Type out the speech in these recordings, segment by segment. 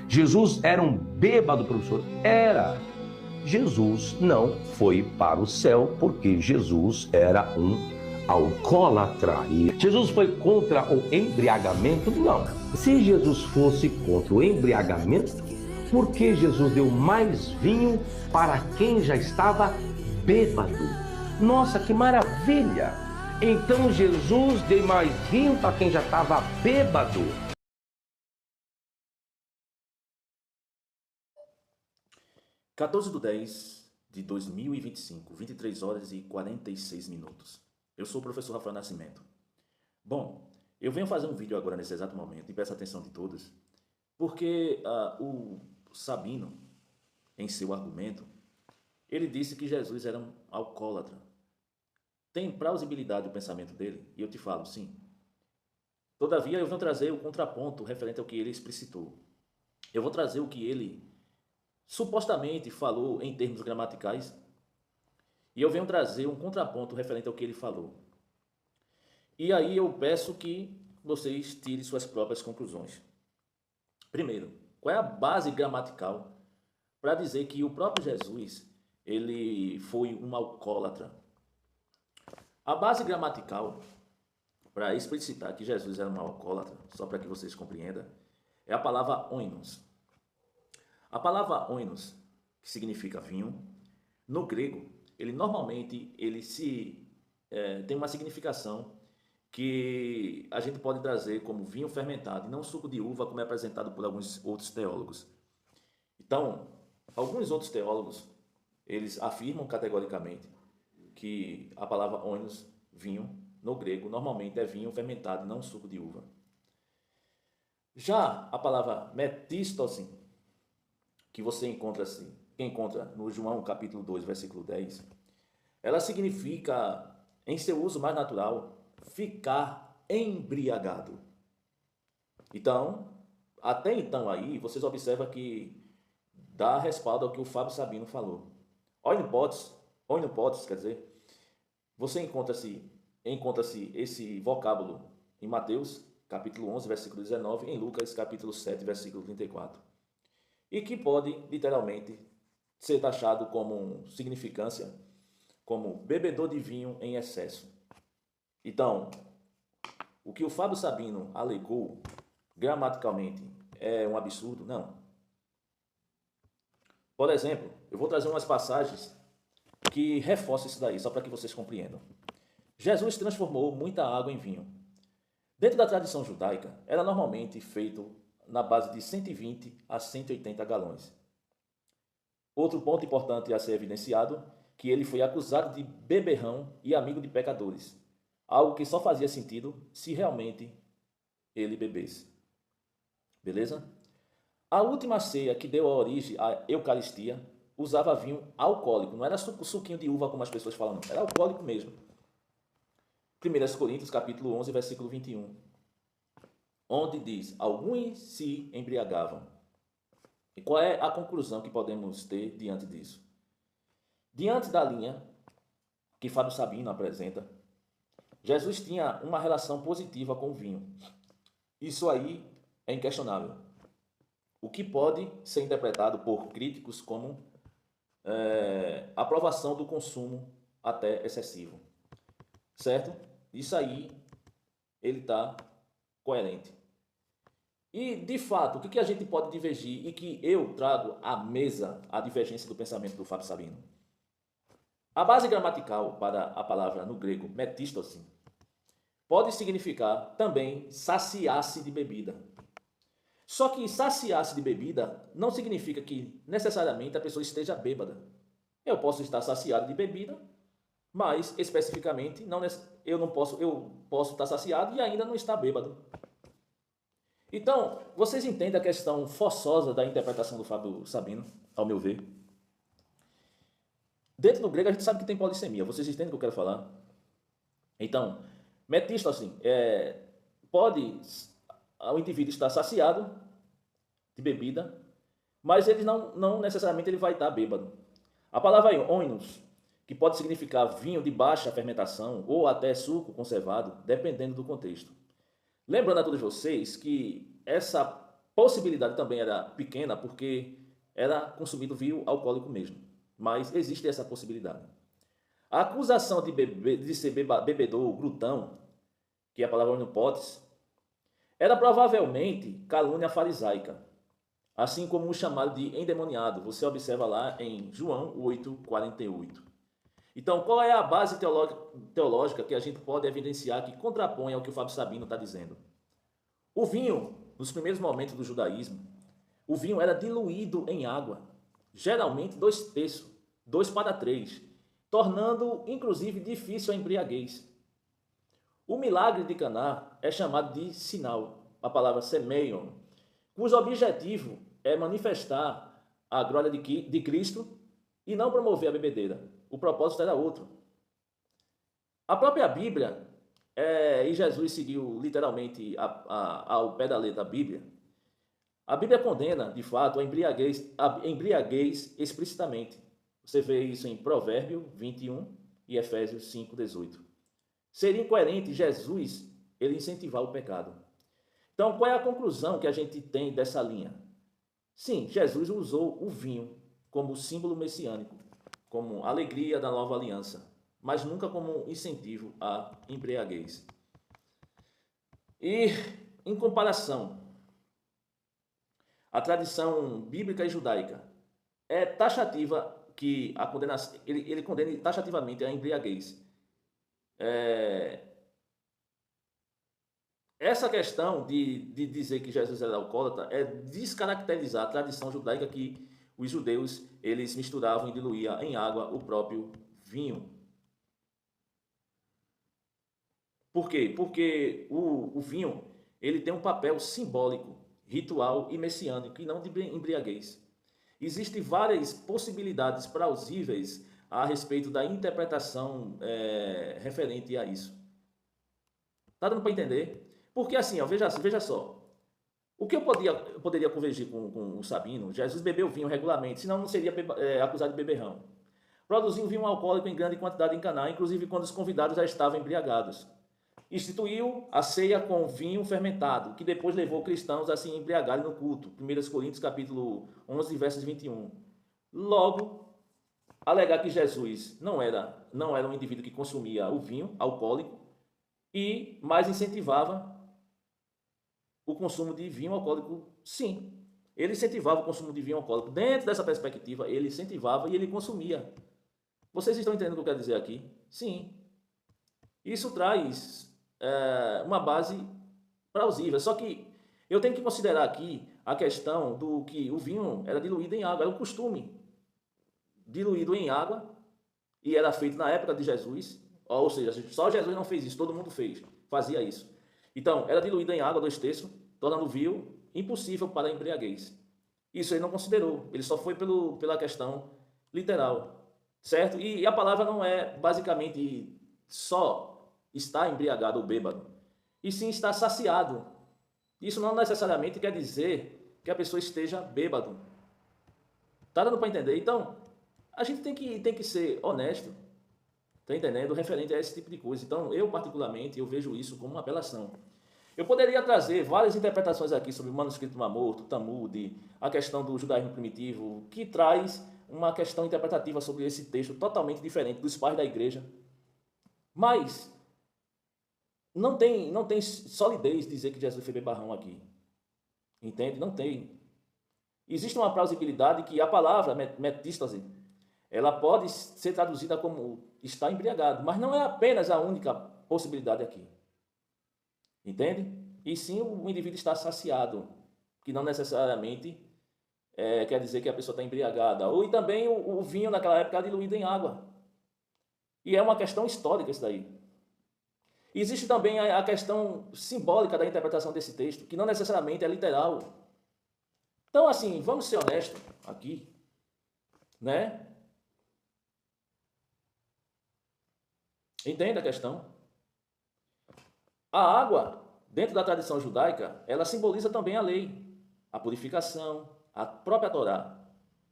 Jesus era um bêbado, professor? Era. Jesus não foi para o céu porque Jesus era um alcoólatra. E Jesus foi contra o embriagamento? Não. Se Jesus fosse contra o embriagamento, por que Jesus deu mais vinho para quem já estava bêbado? Nossa, que maravilha! Então Jesus deu mais vinho para quem já estava bêbado. 14/10/2025, 23 horas e 46 minutos. Eu sou o professor Rafael Nascimento. Bom, eu venho fazer um vídeo agora nesse exato momento e peço a atenção de todos, porque o Sabino, em seu argumento, ele disse que Jesus era um alcoólatra. Tem plausibilidade o pensamento dele? E eu te falo, sim. Todavia, eu venho trazer o contraponto referente ao que ele explicitou. Eu vou trazer o que ele supostamente falou em termos gramaticais, e eu venho trazer um contraponto referente ao que ele falou. E aí eu peço que vocês tirem suas próprias conclusões. Primeiro, qual é a base gramatical para dizer que o próprio Jesus ele foi um alcoólatra? A base gramatical para explicitar que Jesus era um alcoólatra, só para que vocês compreendam, é a palavra oinos. A palavra oinos, que significa vinho, no grego, ele normalmente tem uma significação que a gente pode trazer como vinho fermentado, e não suco de uva, como é apresentado por alguns outros teólogos. Então, alguns outros teólogos, eles afirmam categoricamente que a palavra oinos, vinho, no grego, normalmente é vinho fermentado, não suco de uva. Já a palavra metistosin, que você encontra no João capítulo 2, versículo 10, ela significa, em seu uso mais natural, ficar embriagado. Então, até então aí, vocês observam que dá respaldo ao que o Fábio Sabino falou. Oinopodes, quer dizer, você encontra-se esse vocábulo em Mateus capítulo 11, versículo 19, em Lucas capítulo 7, versículo 34. E que pode, literalmente, ser taxado como significância, como bebedor de vinho em excesso. Então, o que o Fábio Sabino alegou, gramaticalmente, é um absurdo? Não. Por exemplo, eu vou trazer umas passagens que reforçam isso daí, só para que vocês compreendam. Jesus transformou muita água em vinho. Dentro da tradição judaica, era normalmente feito na base de 120 a 180 galões. Outro ponto importante a ser evidenciado, que ele foi acusado de beberrão e amigo de pecadores, algo que só fazia sentido se realmente ele bebesse. Beleza? A última ceia que deu a origem à Eucaristia usava vinho alcoólico, não era suquinho de uva como as pessoas falam, não, era alcoólico mesmo. 1 Coríntios capítulo 11, versículo 21. Onde diz, alguns se embriagavam. E qual é a conclusão que podemos ter diante disso? Diante da linha que Fábio Sabino apresenta, Jesus tinha uma relação positiva com o vinho. Isso aí é inquestionável. O que pode ser interpretado por críticos como aprovação do consumo até excessivo. Certo? Isso aí, ele está coerente. E, de fato, o que a gente pode divergir e que eu trago à mesa a divergência do pensamento do Fábio Sabino? A base gramatical para a palavra no grego metistosin pode significar também saciar-se de bebida. Só que saciar-se de bebida não significa que necessariamente a pessoa esteja bêbada. Eu posso estar saciado de bebida, mas especificamente eu posso estar saciado e ainda não estar bêbado. Então, vocês entendem a questão forçosa da interpretação do Fábio Sabino, ao meu ver? Dentro do grego a gente sabe que tem polissemia. Vocês entendem o que eu quero falar? Então, metistosin pode o indivíduo estar saciado de bebida, mas ele não necessariamente ele vai estar bêbado. A palavra oinos, que pode significar vinho de baixa fermentação ou até suco conservado, dependendo do contexto. Lembrando a todos vocês que essa possibilidade também era pequena, porque era consumido vinho alcoólico mesmo. Mas existe essa possibilidade. A acusação de ser bebedor, glutão, que é a palavra oinopotes, era provavelmente calúnia farisaica, assim como o chamado de endemoniado. Você observa lá em João 8:48. Então, qual é a base teológica que a gente pode evidenciar que contrapõe ao que o Fábio Sabino está dizendo? O vinho, nos primeiros momentos do judaísmo, o vinho era diluído em água, geralmente 2/3, 2/3, tornando inclusive difícil a embriaguez. O milagre de Caná é chamado de sinal, a palavra semeion, cujo objetivo é manifestar a glória de Cristo e não promover a bebedeira. O propósito era outro. A própria Bíblia, e Jesus seguiu literalmente ao pé da letra da Bíblia, a Bíblia condena, de fato, a embriaguez explicitamente. Você vê isso em Provérbio 21 e Efésios 5:18. Seria incoerente Jesus ele incentivar o pecado. Então, qual é a conclusão que a gente tem dessa linha? Sim, Jesus usou o vinho como símbolo messiânico, como alegria da nova aliança, mas nunca como incentivo à embriaguez. E, em comparação, a tradição bíblica e judaica é taxativa que a condenação, ele condena taxativamente a embriaguez. Essa questão de dizer que Jesus era alcoólatra é descaracterizar a tradição judaica que os judeus eles misturavam e diluíam em água o próprio vinho. Por quê? Porque o vinho ele tem um papel simbólico, ritual e messiânico, e não de embriaguez. Existem várias possibilidades plausíveis a respeito da interpretação referente a isso. Tá dando para entender? Porque assim, ó, veja só. O que eu poderia convergir com o Sabino? Jesus bebeu vinho regularmente, senão não seria acusado de beberrão. Produziu vinho alcoólico em grande quantidade em Caná, inclusive quando os convidados já estavam embriagados. Instituiu a ceia com vinho fermentado, que depois levou cristãos a se embriagarem no culto. 1 Coríntios capítulo 11, versos 21. Logo, alegar que Jesus não era um indivíduo que consumia o vinho alcoólico e mais incentivava o consumo de vinho alcoólico, sim. Ele incentivava o consumo de vinho alcoólico. Dentro dessa perspectiva, ele incentivava e ele consumia. Vocês estão entendendo o que eu quero dizer aqui? Sim. Isso traz uma base plausível. Só que eu tenho que considerar aqui a questão do que o vinho era diluído em água. Era um costume diluído em água e era feito na época de Jesus. Ou seja, só Jesus não fez isso, todo mundo fazia isso. Então, era diluído em água 2/3, tornando o vinho impossível para a embriaguez. Isso ele não considerou, ele só foi pela questão literal, certo? E a palavra não é basicamente só estar embriagado ou bêbado, e sim estar saciado. Isso não necessariamente quer dizer que a pessoa esteja bêbado. Tá dando para entender? Então, a gente tem que ser honesto, tá entendendo? Referente a esse tipo de coisa. Então, eu particularmente, eu vejo isso como uma apelação. Eu poderia trazer várias interpretações aqui sobre o manuscrito do Mar Morto, o Talmud, a questão do judaísmo primitivo, que traz uma questão interpretativa sobre esse texto totalmente diferente dos pais da igreja. Mas não tem solidez dizer que Jesus foi bebarrão aqui. Entende? Não tem. Existe uma plausibilidade que a palavra metístase, ela pode ser traduzida como está embriagado, mas não é apenas a única possibilidade aqui. Entende? E sim o indivíduo está saciado, que não necessariamente quer dizer que a pessoa está embriagada. Ou e também o vinho naquela época era diluído em água. E é uma questão histórica isso daí. Existe também a questão simbólica da interpretação desse texto, que não necessariamente é literal. Então, assim, vamos ser honestos aqui, né? Entende a questão? A água, dentro da tradição judaica, ela simboliza também a lei, a purificação, a própria Torá.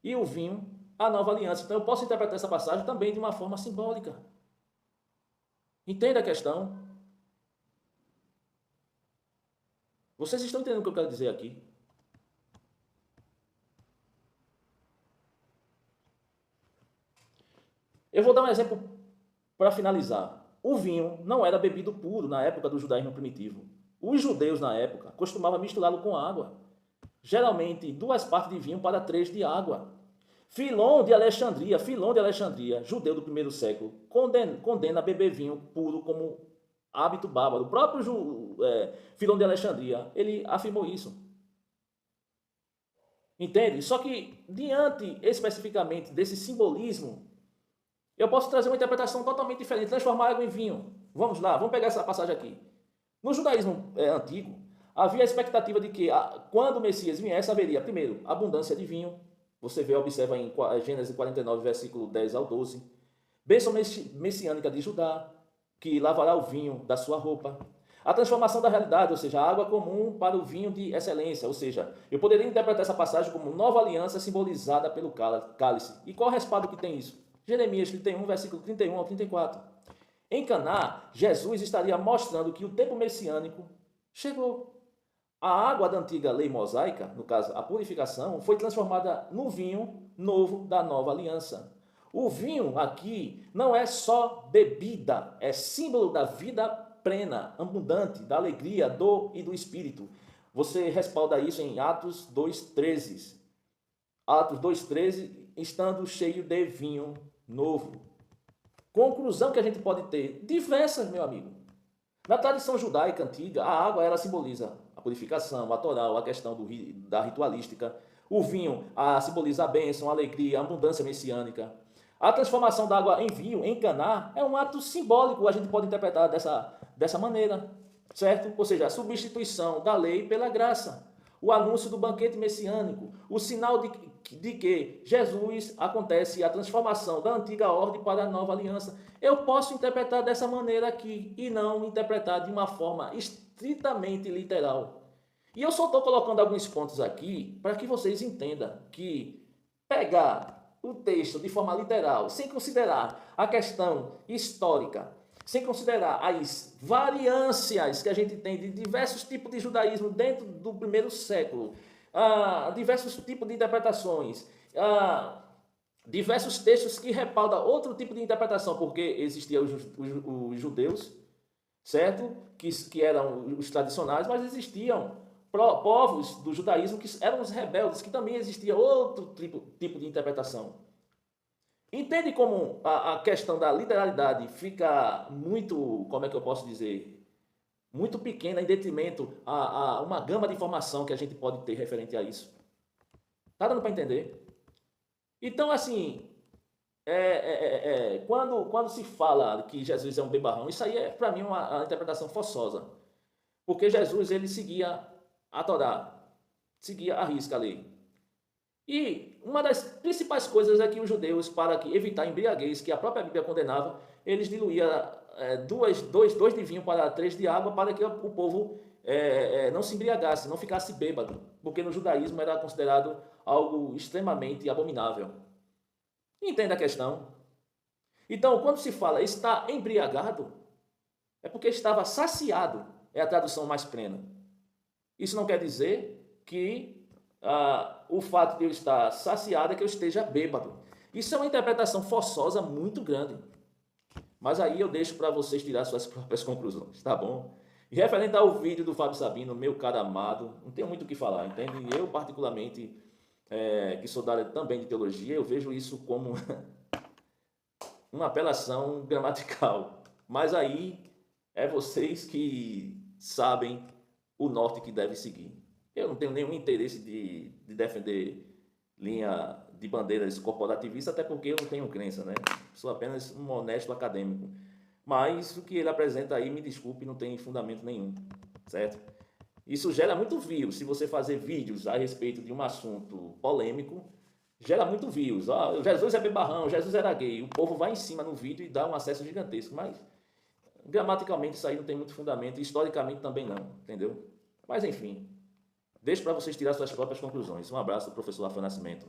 E o vinho, a nova aliança. Então, eu posso interpretar essa passagem também de uma forma simbólica. Entende a questão? Vocês estão entendendo o que eu quero dizer aqui? Eu vou dar um exemplo para finalizar. O vinho não era bebido puro na época do judaísmo primitivo. Os judeus, na época, costumavam misturá-lo com água. Geralmente, 2 partes de vinho para 3 de água. Filon de Alexandria, judeu do primeiro século, condena beber vinho puro como hábito bárbaro. O próprio Filon de Alexandria, ele afirmou isso. Entende? Só que, diante especificamente desse simbolismo, eu posso trazer uma interpretação totalmente diferente, transformar água em vinho. Vamos lá, vamos pegar essa passagem aqui. No judaísmo antigo, havia a expectativa de que, quando o Messias viesse, haveria, primeiro, abundância de vinho. Você observa em Gênesis 49, versículo 10 ao 12. Bênção messiânica de Judá, que lavará o vinho da sua roupa. A transformação da realidade, ou seja, a água comum para o vinho de excelência. Ou seja, eu poderia interpretar essa passagem como nova aliança simbolizada pelo cálice. E qual o respaldo que tem isso? Jeremias 31, versículo 31 ao 34. Em Caná, Jesus estaria mostrando que o tempo messiânico chegou. A água da antiga lei mosaica, no caso a purificação, foi transformada no vinho novo da nova aliança. O vinho aqui não é só bebida, é símbolo da vida plena, abundante, da alegria, e do espírito. Você respalda isso em Atos 2,13. Atos 2,13, estando cheio de vinho novo. Conclusão que a gente pode ter, diversas, meu amigo. Na tradição judaica antiga, a água ela simboliza a purificação, a Torá, a questão da ritualística. O vinho simboliza a bênção, a alegria, a abundância messiânica. A transformação da água em vinho, em Caná, é um ato simbólico, a gente pode interpretar dessa maneira, certo? Ou seja, a substituição da lei pela graça. O anúncio do banquete messiânico, o sinal de que Jesus acontece a transformação da antiga ordem para a nova aliança. Eu posso interpretar dessa maneira aqui e não interpretar de uma forma estritamente literal. E eu só estou colocando alguns pontos aqui para que vocês entendam que pegar o texto de forma literal, sem considerar a questão histórica, sem considerar as variâncias que a gente tem de diversos tipos de judaísmo dentro do primeiro século, diversos tipos de interpretações, diversos textos que respaldam outro tipo de interpretação, porque existiam os judeus, certo? Que eram os tradicionais, mas existiam povos do judaísmo que eram os rebeldes, que também existia outro tipo de interpretação. Entende como a questão da literalidade fica muito, como é que eu posso dizer, muito pequena em detrimento a uma gama de informação que a gente pode ter referente a isso. Tá dando para entender? Então, assim, quando se fala que Jesus é um bebarrão, isso aí é, para mim, uma interpretação forçosa. Porque Jesus, ele seguia a Torá, seguia à risca a lei. E uma das principais coisas é que os judeus, para evitar a embriaguez, que a própria Bíblia condenava, eles diluíam 2 de vinho para 3 de água, para que o povo não se embriagasse, não ficasse bêbado, porque no judaísmo era considerado algo extremamente abominável. Entende a questão? Então, quando se fala está embriagado, é porque estava saciado, é a tradução mais plena. Isso não quer dizer que o fato de eu estar saciado é que eu esteja bêbado. Isso é uma interpretação forçosa muito grande. Mas aí eu deixo para vocês tirar suas próprias conclusões, tá bom? E referente ao vídeo do Fábio Sabino, meu cara amado, não tenho muito o que falar, entende? Eu, particularmente, que sou da área também de teologia, eu vejo isso como uma apelação gramatical. Mas aí é vocês que sabem o norte que deve seguir. Eu não tenho nenhum interesse de defender linha de bandeiras corporativistas, até porque eu não tenho crença, né? Sou apenas um honesto acadêmico. Mas o que ele apresenta aí, me desculpe, não tem fundamento nenhum, certo? Isso gera muito views. Se você fazer vídeos a respeito de um assunto polêmico, gera muito views. Jesus é bebarrão, Jesus era gay. O povo vai em cima no vídeo e dá um acesso gigantesco. Mas, gramaticalmente, isso aí não tem muito fundamento. E, historicamente, também não, entendeu? Mas, enfim, deixo para vocês tirar suas próprias conclusões. Um abraço do professor Rafael Nascimento.